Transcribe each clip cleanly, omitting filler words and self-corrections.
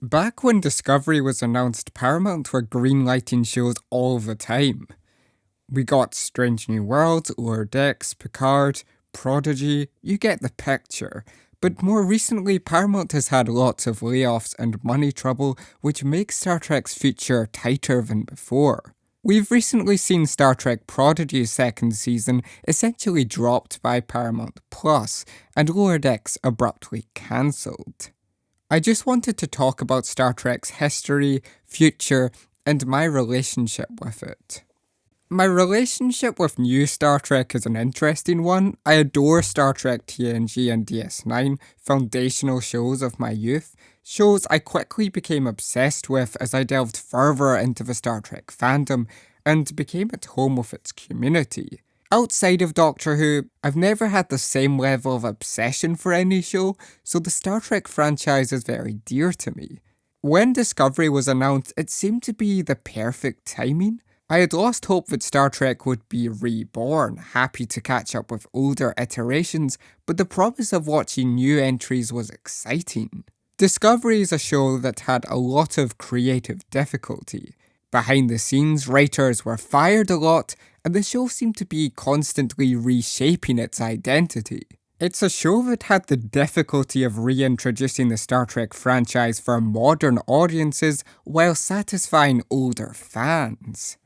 Back when Discovery was announced, Paramount were greenlighting shows all the time. We got Strange New Worlds, Lower Decks, Picard, Prodigy, you get the picture. But more recently, Paramount has had lots of layoffs and money trouble, which makes Star Trek's future tighter than before. We've recently seen Star Trek Prodigy's second season essentially dropped by Paramount Plus, and Lower Decks abruptly cancelled. I just wanted to talk about Star Trek's history, future, and my relationship with it. My relationship with new Star Trek is an interesting one. I adore Star Trek TNG and DS9, foundational shows of my youth, shows I quickly became obsessed with as I delved further into the Star Trek fandom and became at home with its community. Outside of Doctor Who, I've never had the same level of obsession for any show, so the Star Trek franchise is very dear to me. When Discovery was announced, it seemed to be the perfect timing. I had lost hope that Star Trek would be reborn, happy to catch up with older iterations, but the promise of watching new entries was exciting. Discovery is a show that had a lot of creative difficulty. Behind the scenes, writers were fired a lot, and the show seemed to be constantly reshaping its identity. It's a show that had the difficulty of reintroducing the Star Trek franchise for modern audiences while satisfying older fans.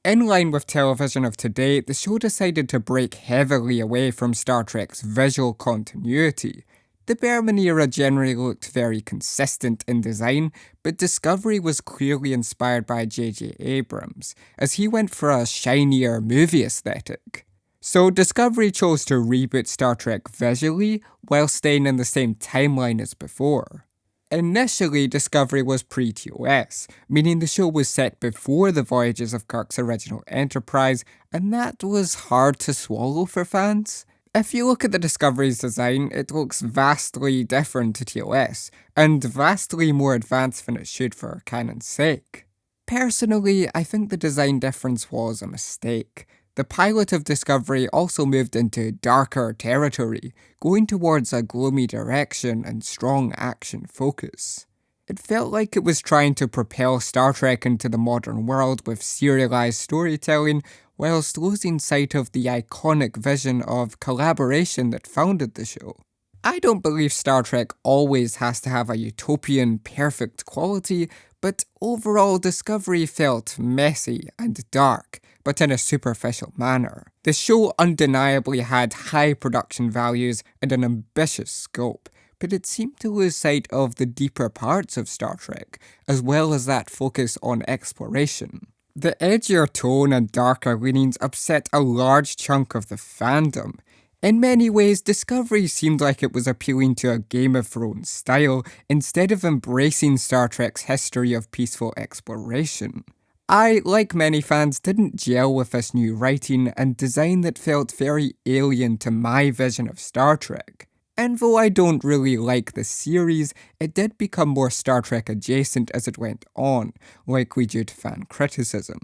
In line with television of today, the show decided to break heavily away from Star Trek's visual continuity. The Berman era generally looked very consistent in design, but Discovery was clearly inspired by J.J. Abrams, as he went for a shinier movie aesthetic. So Discovery chose to reboot Star Trek visually, while staying in the same timeline as before. Initially, Discovery was pre-TOS, meaning the show was set before the voyages of Kirk's original Enterprise, and that was hard to swallow for fans. If you look at the Discovery's design, it looks vastly different to TOS, and vastly more advanced than it should for canon's sake. Personally, I think the design difference was a mistake. The pilot of Discovery also moved into darker territory, going towards a gloomy direction and strong action focus. It felt like it was trying to propel Star Trek into the modern world with serialized storytelling, whilst losing sight of the iconic vision of collaboration that founded the show. I don't believe Star Trek always has to have a utopian, perfect quality, but overall Discovery felt messy and dark, but in a superficial manner. The show undeniably had high production values and an ambitious scope, but it seemed to lose sight of the deeper parts of Star Trek, as well as that focus on exploration. The edgier tone and darker leanings upset a large chunk of the fandom. In many ways, Discovery seemed like it was appealing to a Game of Thrones style, instead of embracing Star Trek's history of peaceful exploration. I, like many fans, didn't gel with this new writing and design that felt very alien to my vision of Star Trek. And though I don't really like the series, it did become more Star Trek adjacent as it went on, likely due to fan criticism.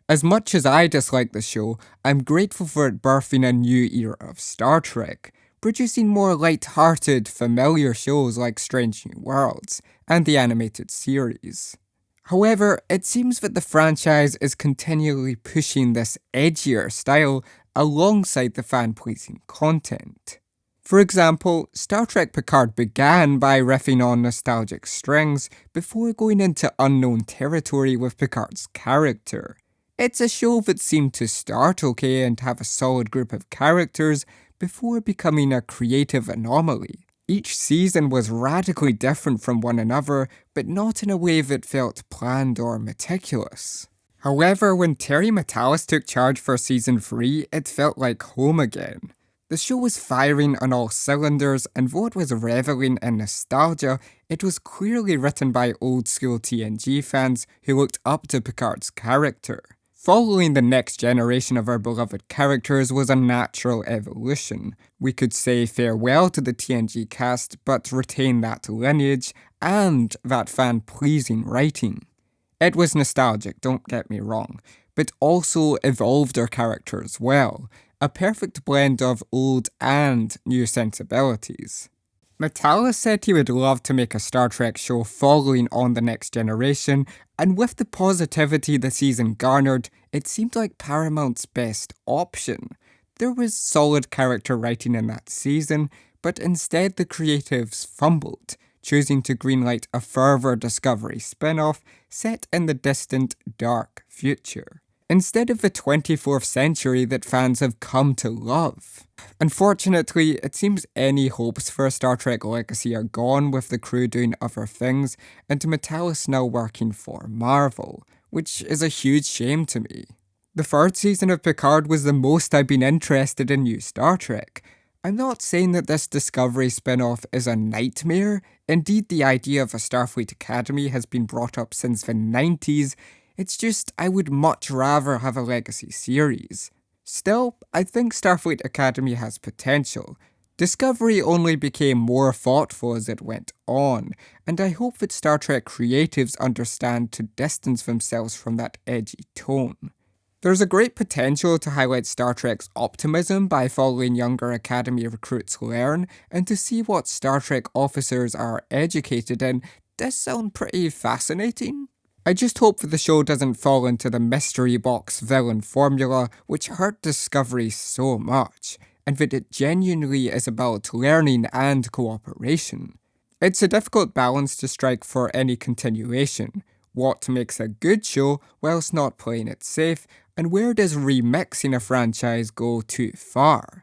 As much as I dislike the show, I'm grateful for it birthing a new era of Star Trek, producing more light-hearted, familiar shows like Strange New Worlds, and the animated series. However, it seems that the franchise is continually pushing this edgier style alongside the fan-pleasing content. For example, Star Trek Picard began by riffing on nostalgic strings before going into unknown territory with Picard's character. It's a show that seemed to start okay and have a solid group of characters before becoming a creative anomaly. Each season was radically different from one another, but not in a way that felt planned or meticulous. However, when Terry Matalas took charge for Season 3, it felt like home again. The show was firing on all cylinders, and though it was reveling in nostalgia, it was clearly written by old-school TNG fans who looked up to Picard's character. Following the next generation of our beloved characters was a natural evolution. We could say farewell to the TNG cast, but retain that lineage and that fan-pleasing writing. It was nostalgic, don't get me wrong, but also evolved our characters well. A perfect blend of old and new sensibilities. Metalis said he would love to make a Star Trek show following on The Next Generation, and with the positivity the season garnered, it seemed like Paramount's best option. There was solid character writing in that season, but instead the creatives fumbled, choosing to greenlight a further Discovery spin-off set in the distant, dark future, instead of the 24th century that fans have come to love. Unfortunately, it seems any hopes for a Star Trek legacy are gone with the crew doing other things, and Metalis now working for Marvel, which is a huge shame to me. The third season of Picard was the most I've been interested in new Star Trek. I'm not saying that this Discovery spin-off is a nightmare. Indeed, the idea of a Starfleet Academy has been brought up since the 90s. It's just I would much rather have a legacy series. Still, I think Starfleet Academy has potential. Discovery only became more thoughtful as it went on, and I hope that Star Trek creatives understand to distance themselves from that edgy tone. There's a great potential to highlight Star Trek's optimism by following younger Academy recruits learn, and to see what Star Trek officers are educated in does sound pretty fascinating. I just hope that the show doesn't fall into the mystery box villain formula which hurt Discovery so much, and that it genuinely is about learning and cooperation. It's a difficult balance to strike for any continuation. What makes a good show whilst not playing it safe, and where does remixing a franchise go too far?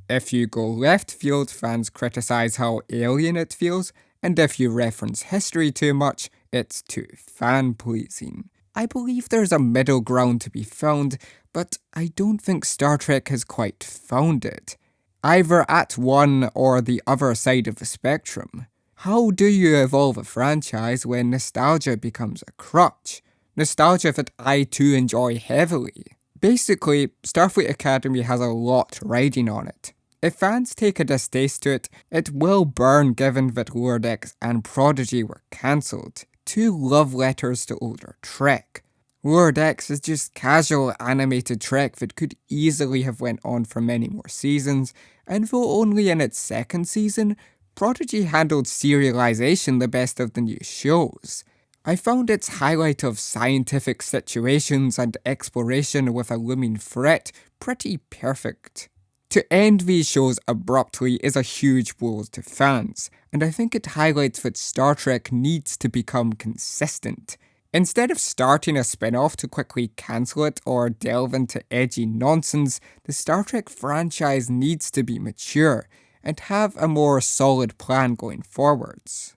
If you go left field, fans criticise how alien it feels, and if you reference history too much, it's too fan-pleasing. I believe there's a middle ground to be found, but I don't think Star Trek has quite found it. Either at one or the other side of the spectrum. How do you evolve a franchise when nostalgia becomes a crutch? Nostalgia that I too enjoy heavily. Basically, Starfleet Academy has a lot riding on it. If fans take a distaste to it, it will burn given that Lower Decks and Prodigy were cancelled. Two love letters to older Trek. Lower Decks is just casual animated Trek that could easily have went on for many more seasons, and though only in its second season, Prodigy handled serialization the best of the new shows. I found its highlight of scientific situations and exploration with a looming threat pretty perfect. To end these shows abruptly is a huge blow to fans, and I think it highlights that Star Trek needs to become consistent. Instead of starting a spin-off to quickly cancel it or delve into edgy nonsense, the Star Trek franchise needs to be mature and have a more solid plan going forwards.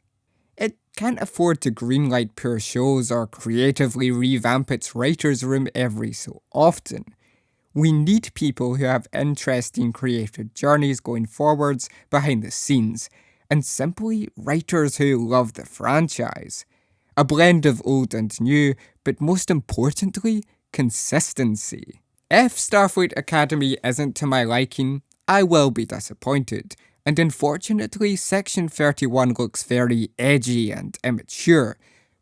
It can't afford to greenlight pure shows or creatively revamp its writer's room every so often. We need people who have interesting creative journeys going forwards behind the scenes, and simply writers who love the franchise. A blend of old and new, but most importantly, consistency. If Starfleet Academy isn't to my liking, I will be disappointed, and unfortunately Section 31 looks very edgy and immature,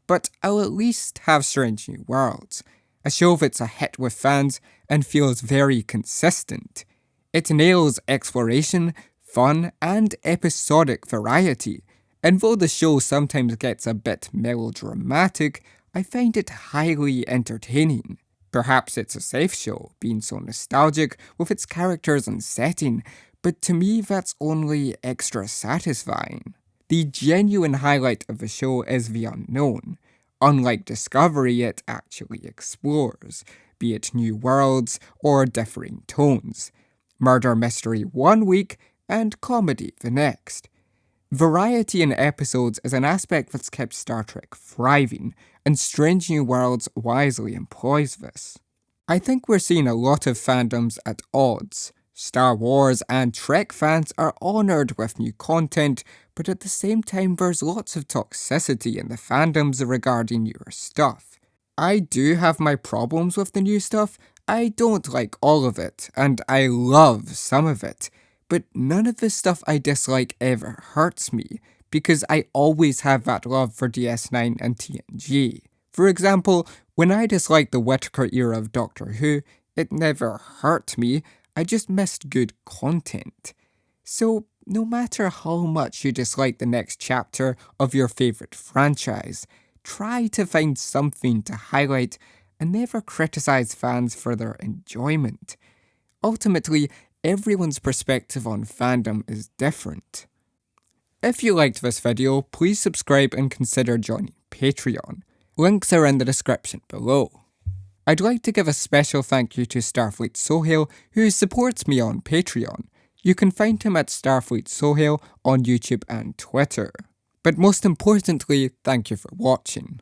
but I'll at least have Strange New Worlds, a show that's a hit with fans and feels very consistent. It nails exploration, fun, and episodic variety, and though the show sometimes gets a bit melodramatic, I find it highly entertaining. Perhaps it's a safe show, being so nostalgic with its characters and setting, but to me that's only extra satisfying. The genuine highlight of the show is the unknown. Unlike Discovery, it actually explores, be it new worlds or differing tones. Murder mystery one week and comedy the next. Variety in episodes is an aspect that's kept Star Trek thriving, and Strange New Worlds wisely employs this. I think we're seeing a lot of fandoms at odds. Star Wars and Trek fans are honoured with new content, but at the same time there's lots of toxicity in the fandoms regarding newer stuff. I do have my problems with the new stuff. I don't like all of it, and I love some of it, but none of the stuff I dislike ever hurts me, because I always have that love for DS9 and TNG. For example, when I disliked the Whittaker era of Doctor Who, it never hurt me, I just missed good content. So No matter how much you dislike the next chapter of your favourite franchise, try to find something to highlight and never criticise fans for their enjoyment. Ultimately, everyone's perspective on fandom is different. If you liked this video, please subscribe and consider joining Patreon. Links are in the description below. I'd like to give a special thank you to Starfleet Sohail, who supports me on Patreon. You can find him at Starfleet Sohail on YouTube and Twitter. But most importantly, thank you for watching.